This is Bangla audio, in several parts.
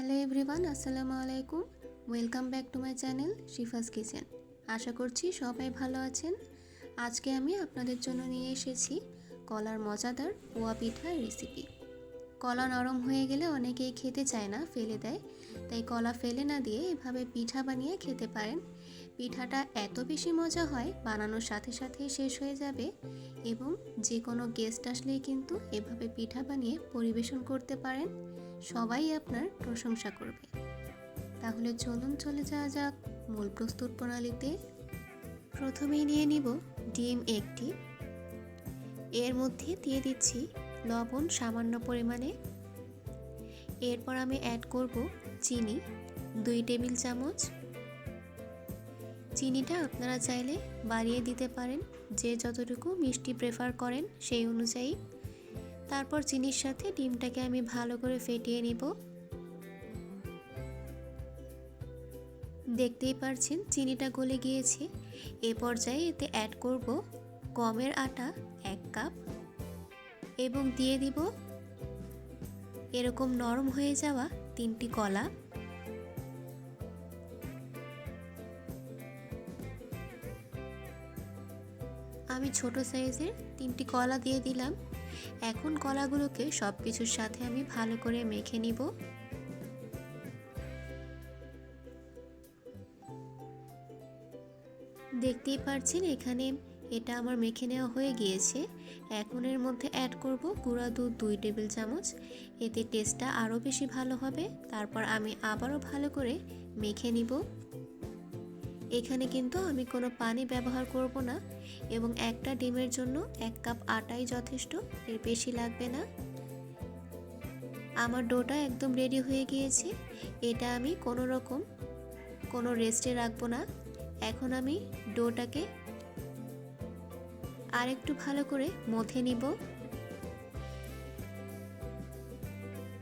হ্যালো এভরিওয়ান, আসসালামু আলাইকুম। Welcome back to my channel Shifa's kitchen. আশা করছি সবাই ভালো আছেন। আজকে আমি আপনাদের জন্য নিয়ে এসেছি কলার মজাদার পোয়া পিঠার রেসিপি। কলা নরম হয়ে গেলে অনেকেই খেতে চায় না, ফেলে দেয়। তাই কলা ফেলে না দিয়ে এভাবে পিঠা বানিয়ে খেতে পারেন। পিঠাটা এত বেশি মজা হয়, বানানোর সাথে সাথেই শেষ হয়ে যাবে এবং যে কোনো গেস্ট আসলেই কিন্তু এভাবে পিঠা বানিয়ে পরিবেশন করতে পারেন। সবাই আপনার প্রশংসা করবে। তাহলে চলুন চলে যাওয়া যাক মূল প্রস্তুত প্রণালীতে। প্রথমেই নিয়ে নিব ডিম একটি। এর মধ্যে দিয়ে দিচ্ছি লবণ সামান্য পরিমাণে। এরপর আমি অ্যাড করব চিনি 2 টেবিল চামচ। চিনিটা আপনারা চাইলে বাড়িয়ে দিতে পারেন, যে যতটুকু মিষ্টি প্রেফার করেন সেই অনুযায়ী। তারপর চিনির সাথে ডিমটাকে আমি ভালো করে ফেটিয়ে নিব। দেখতেই পারছেন চিনিটা গলে গিয়েছে। এ পর্যায়ে এতে অ্যাড করব গমের আটা 1 কাপ এবং দিয়ে দিব এরকম নরম হয়ে যাওয়া 3টি কলা। আমি ছোট সাইজের 3টি কলা দিয়ে দিলাম। এখন কলাগুলোকে সব কিছুর সাথে আমি ভালো করে মেখে নিব। দেখতেই পাচ্ছেন এখানে এটা আমার মেখে নেওয়া হয়ে গিয়েছে। এখন এর মধ্যে অ্যাড করব গুঁড়া দুধ 2 টেবিল চামচ। এতে টেস্টটা আরও বেশি ভালো হবে। তারপর আমি আবারও ভালো করে মেখে নিব। এখানে কিন্তু আমি কোনো পানি ব্যবহার করব না এবং একটা ডিমের জন্য 1 কাপ আটাই যথেষ্ট, এর বেশি লাগবে না। আমার ডোটা একদম রেডি হয়ে গিয়েছে। এটা আমি কোনো রেস্টে রাখবো না। এখন আমি ডোটাকে আরেকটু ভালো করে মথে নিব।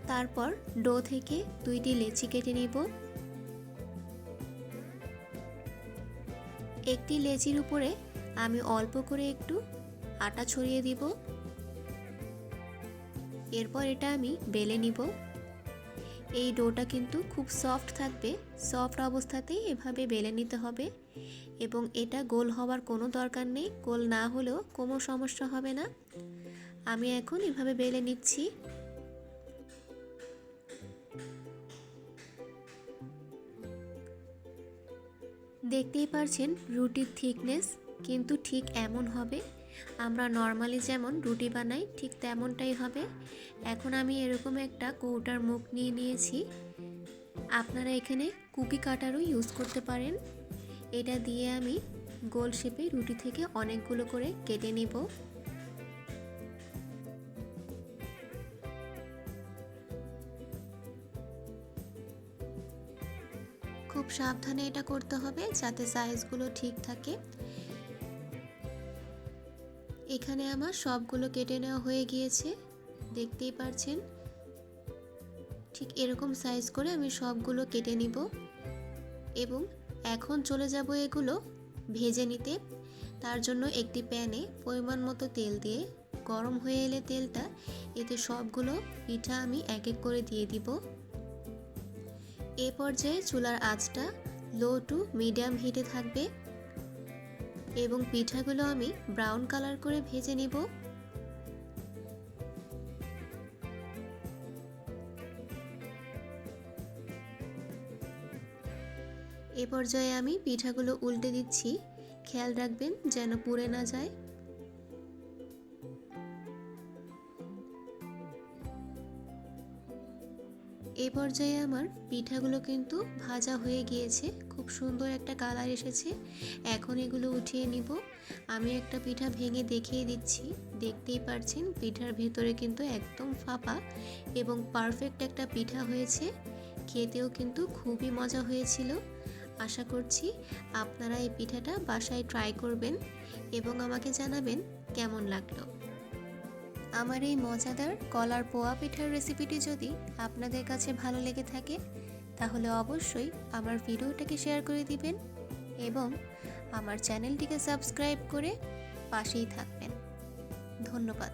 তারপর ডো থেকে 2টি লেচি কেটে নিব। একটি লেচির উপরে আমি অল্প করে একটু আটা ছড়িয়ে দিব। এরপর এটা আমি বেলে নিব। এই ডোটা কিন্তু খুব সফট থাকবে, সফট অবস্থাতেই এভাবে বেলে নিতে হবে এবং এটা গোল হওয়ার কোনো দরকার নেই। গোল না হলেও কোনো সমস্যা হবে না। আমি এখন এভাবে বেলে নিচ্ছি। দেখতেই পারছেন রুটির থিকনেস কিন্তু ঠিক এমন হবে। আমরা নর্মালি যেমন রুটি বানাই ঠিক তেমনটাই হবে। এখন আমি এরকম একটা কৌটার মুখ নিয়ে নিয়েছি। আপনারা এখানে কুকি কাটারও ইউজ করতে পারেন। এটা দিয়ে আমি গোল শেপে রুটি থেকে অনেকগুলো করে কেটে নিব। খুব সাবধানে এটা করতে হবে যাতে সাইজগুলো ঠিক থাকে। এখানে আমার সবগুলো কেটে নেওয়া হয়ে গিয়েছে, দেখতেই পারছেন। ঠিক এরকম সাইজ করে আমি সবগুলো কেটে নিব এবং এখন চলে যাব এগুলো ভেজে নিতে। তার জন্য একটি প্যানে পরিমাণ মতো তেল দিয়ে গরম হয়ে এলে তেলটা, এতে সবগুলো পিঠা আমি এক এক করে দিয়ে দিব। এ পর্যায়ে চুলার আঁচটা লো টু মিডিয়াম হিটে থাকবে এবং পিঠাগুলো আমি ব্রাউন কালার করে ভেজে নিব। এ পর্যায়ে আমি পিঠাগুলো উল্টে দিচ্ছি। খেয়াল রাখবেন যেন পুড়ে না যায়। এই পর্যায়ে আমার পিঠাগুলো কিন্তু ভাজা হয়ে গিয়েছে, খুব সুন্দর একটা কালার এসেছে। এখন এগুলো উঠিয়ে নিব। আমি একটা পিঠা ভেঙে দেখিয়ে দিচ্ছি। দেখতেই পারছেন পিঠার ভেতরে কিন্তু একদম ফাঁপা এবং পারফেক্ট একটা পিঠা হয়েছে। খেতেও কিন্তু খুবই মজা হয়েছিল। আশা করছি আপনারা এই পিঠাটা বাসায় ট্রাই করবেন এবং আমাকে জানাবেন কেমন লাগলো। আমার এই মজাদার কলার পোয়া পিঠার রেসিপিটি যদি আপনাদের কাছে ভালো লেগে থাকে তাহলে অবশ্যই আমার ভিডিওটাকে শেয়ার করে দিবেন এবং আমার চ্যানেলটিকে সাবস্ক্রাইব করে পাশেই থাকবেন। ধন্যবাদ।